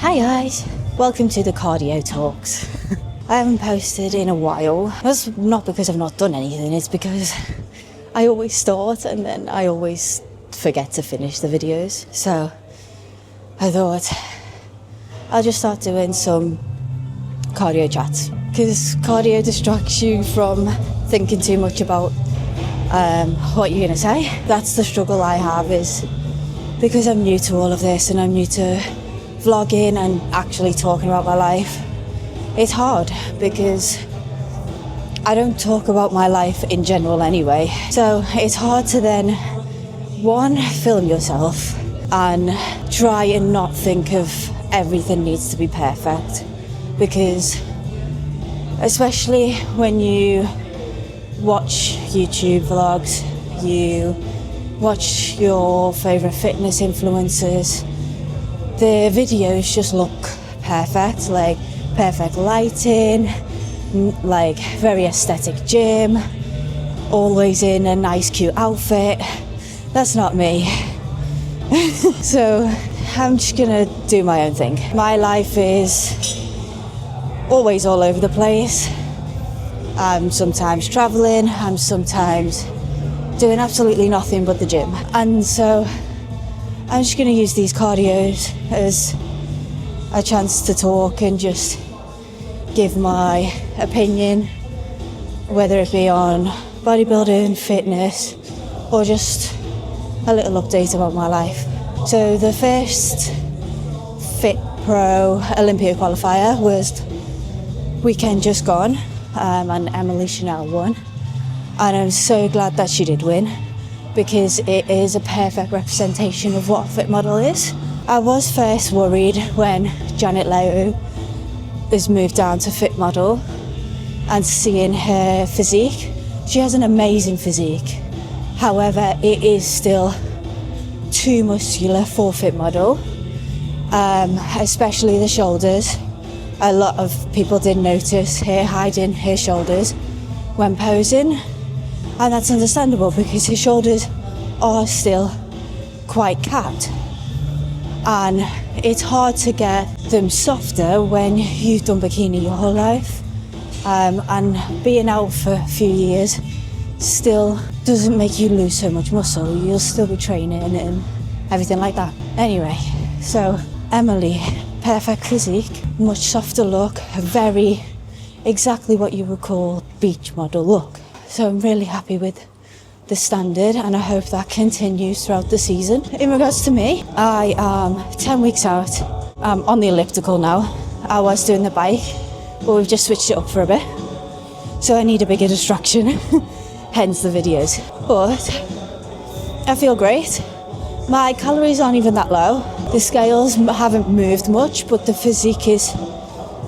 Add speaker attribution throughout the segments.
Speaker 1: Hi guys, welcome to the cardio talks. I haven't posted in a while. That's not because I've not done anything, it's because I always start and then I always forget to finish the videos. So I thought I'll just start doing some cardio chats, because cardio distracts you from thinking too much about what you're gonna say. That's the struggle I have, is because I'm new to all of this and I'm new to vlogging and actually talking about my life. It's hard because I don't talk about my life in general anyway. So it's hard to then, one, film yourself and try and not think of everything needs to be perfect. Because especially when you watch YouTube vlogs, you watch your favourite fitness influencers, the videos just look perfect, like perfect lighting, like very aesthetic gym, always in a nice cute outfit. That's not me. So I'm just gonna do my own thing. My life is always all over the place. I'm sometimes traveling, I'm sometimes doing absolutely nothing but the gym. And so I'm just going to use these cardios as a chance to talk and just give my opinion, whether it be on bodybuilding, fitness, or just a little update about my life. So the first Fit Pro Olympia qualifier was weekend just gone, and Emily Chanel won. And I'm so glad that she did win, because it is a perfect representation of what a fit model is. I was first worried when Janet Leo has moved down to fit model and seeing her physique. She has an amazing physique. However, it is still too muscular for fit model, especially the shoulders. A lot of people did notice her hiding her shoulders when posing. And that's understandable because his shoulders are still quite capped. And it's hard to get them softer when you've done bikini your whole life. And being out for a few years still doesn't make you lose so much muscle. You'll still be training and everything like that. Anyway, so Emily, perfect physique, much softer look, very exactly what you would call beach model look. So I'm really happy with the standard and I hope that continues throughout the season. In regards to me, I am 10 weeks out. I'm on the elliptical now. I was doing the bike, but we've just switched it up for a bit. So I need a bigger distraction, hence the videos. But I feel great. My calories aren't even that low. The scales haven't moved much, but the physique is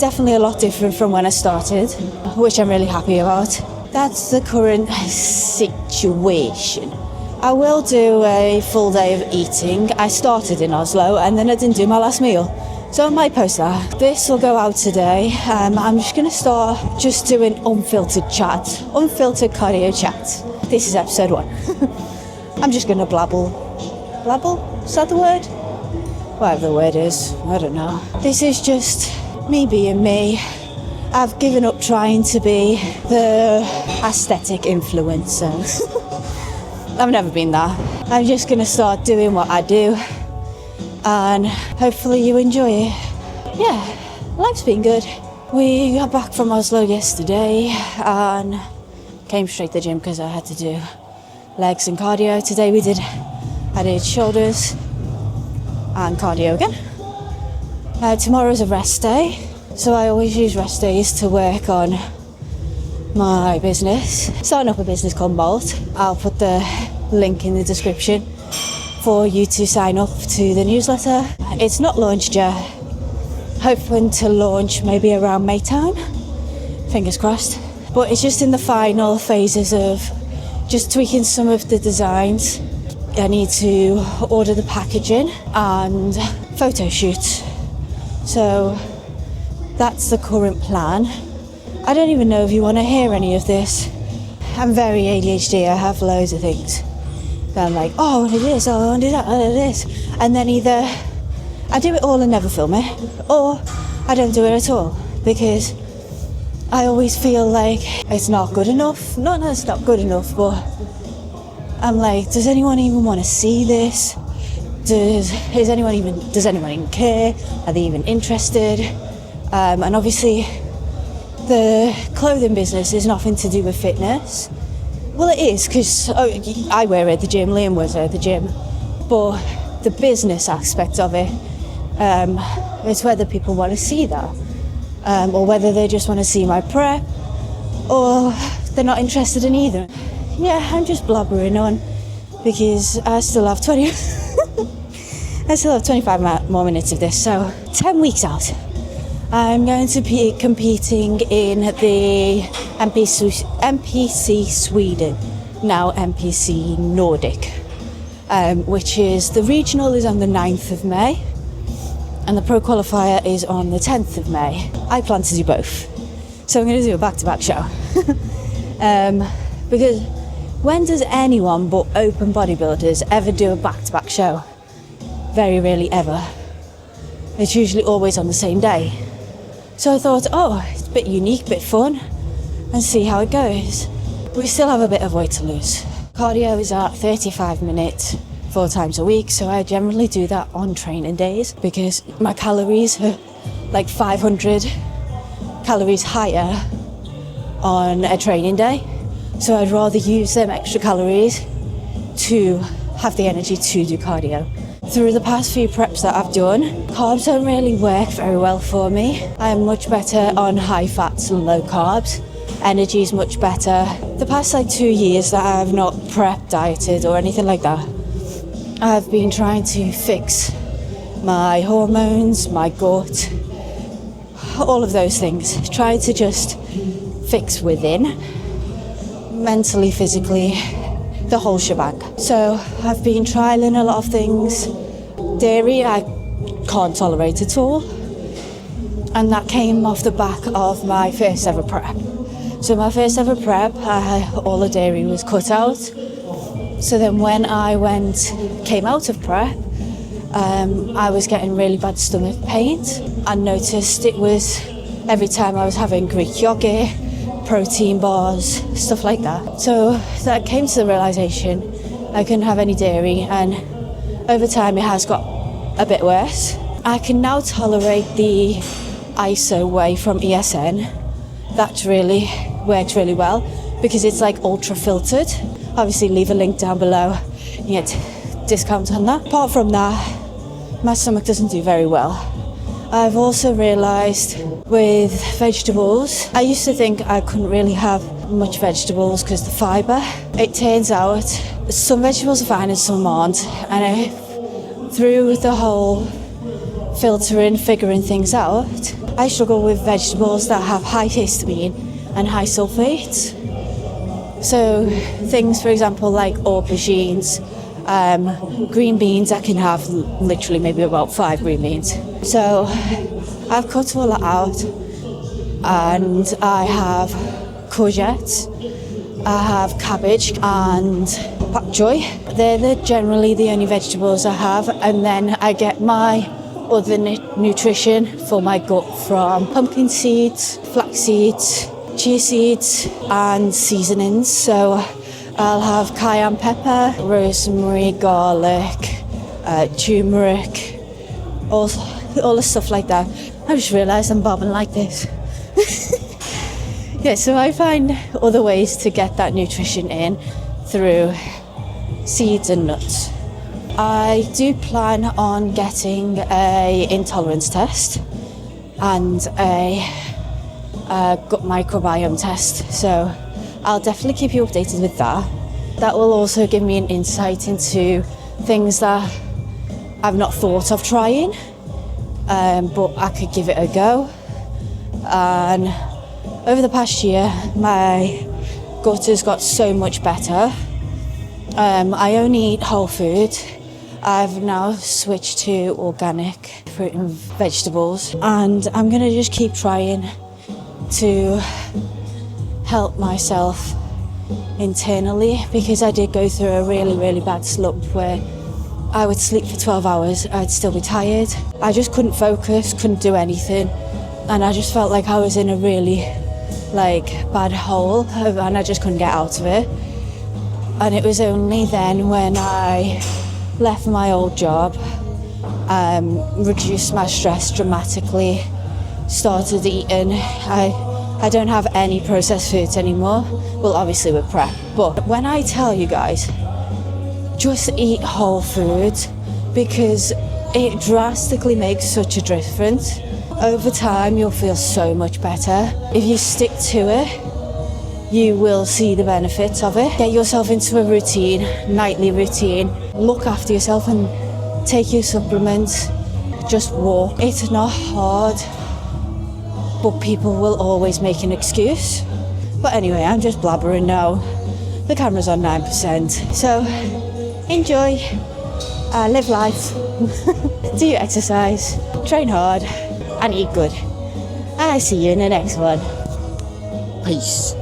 Speaker 1: definitely a lot different from when I started, which I'm really happy about. That's the current situation. I will do a full day of eating. I started in Oslo and then I didn't do my last meal. So I might post that. This will go out today. I'm just going to start just doing unfiltered chat, unfiltered cardio chat. This is episode 1. I'm just going to blabble. Blabble? Is that the word? Whatever the word is, I don't know. This is just me being me. I've given up trying to be the aesthetic influencer. I've never been that. I'm just going to start doing what I do and hopefully you enjoy it. Yeah, life's been good. We got back from Oslo yesterday and came straight to the gym because I had to do legs and cardio. Today I did shoulders and cardio again. Tomorrow's a rest day. So I always use rest days to work on my business. Starting up a business called MØLT. I'll put the link in the description for you to sign up to the newsletter. It's not launched yet. Hoping to launch maybe around May time. Fingers crossed. But it's just in the final phases of just tweaking some of the designs. I need to order the packaging and photo shoot. So that's the current plan. I don't even know if you want to hear any of this. I'm very ADHD, I have loads of things. that I'm like, oh, I want to do this, oh, I want to do that, I want to do this. And then either I do it all and never film it, or I don't do it at all, because I always feel like it's not good enough. Not that it's not good enough, but I'm like, does anyone even want to see this? Does anyone even care? Are they even interested? And obviously the clothing business is nothing to do with fitness. Well, it is, because I wear it at the gym, Liam wears it at the gym, but the business aspect of it, it's whether people want to see that, or whether they just want to see my prep, or they're not interested in either. Yeah, I'm just blobbering on, because I still have 25 more minutes of this, so 10 weeks out. I'm going to be competing in the MPC Sweden, now MPC Nordic, which is, the regional is on the 9th of May and the pro qualifier is on the 10th of May. I plan to do both, so I'm going to do a back-to-back show. Because when does anyone but open bodybuilders ever do a back-to-back show? Very rarely ever. It's usually always on the same day. So I thought, it's a bit unique, a bit fun, and see how it goes. We still have a bit of weight to lose. Cardio is at 35 minutes, 4 times a week, so I generally do that on training days, because my calories are like 500 calories higher on a training day. So I'd rather use them extra calories to have the energy to do cardio. Through the past few preps that I've done, carbs don't really work very well for me. I'm much better on high fats and low carbs. Energy is much better. The past 2 years that I've not prep dieted or anything like that, I've been trying to fix my hormones, my gut, all of those things. Trying to just fix within, mentally, physically, the whole shebang. So I've been trialing a lot of things. Dairy I can't tolerate at all, and that came off the back of my first ever prep. So my first ever prep, all the dairy was cut out. So then when I came out of prep, I was getting really bad stomach pains. I noticed it was every time I was having Greek yogurt, protein bars, stuff like that. So that came to the realization I couldn't have any dairy, and over time it has got a bit worse. I can now tolerate the ISO whey from ESN. That really works really well, because it's like ultra filtered. Obviously leave a link down below, you get discount on that. Apart from that, my stomach doesn't do very well. I've also realised with vegetables, I used to think I couldn't really have much vegetables because the fibre. It turns out some vegetables are fine and some aren't, and through the whole filtering, figuring things out, I struggle with vegetables that have high histamine and high sulfates. So things, for example, like aubergines, green beans, I can have literally maybe about 5 green beans. So I've cut all that out, and I have courgettes, I have cabbage and pak choy. They're generally the only vegetables I have, and then I get my other nutrition for my gut from pumpkin seeds, flax seeds, chia seeds and seasonings. So I'll have cayenne pepper, rosemary, garlic, turmeric, all the stuff like that. I just realised I'm bobbing like this. Yeah, so I find other ways to get that nutrition in through seeds and nuts. I do plan on getting a intolerance test and a gut microbiome test, so I'll definitely keep you updated with that. That will also give me an insight into things that I've not thought of trying, but I could give it a go. And over the past year, my gut has got so much better. I only eat whole food. I've now switched to organic fruit and vegetables, and I'm gonna just keep trying to help myself internally, because I did go through a really, really bad slump where I would sleep for 12 hours, I'd still be tired. I just couldn't focus, couldn't do anything. And I just felt like I was in a really bad hole and I just couldn't get out of it. And it was only then when I left my old job, reduced my stress dramatically, started eating. I don't have any processed foods anymore. Well, obviously with prep, but when I tell you guys, just eat whole foods because it drastically makes such a difference. Over time, you'll feel so much better. If you stick to it, you will see the benefits of it. Get yourself into a routine, nightly routine. Look after yourself and take your supplements. Just walk. It's not hard, but people will always make an excuse. But anyway, I'm just blabbering now. The camera's on 9%. So enjoy, live life, do your exercise, train hard, and eat good. And I see you in the next one. Peace.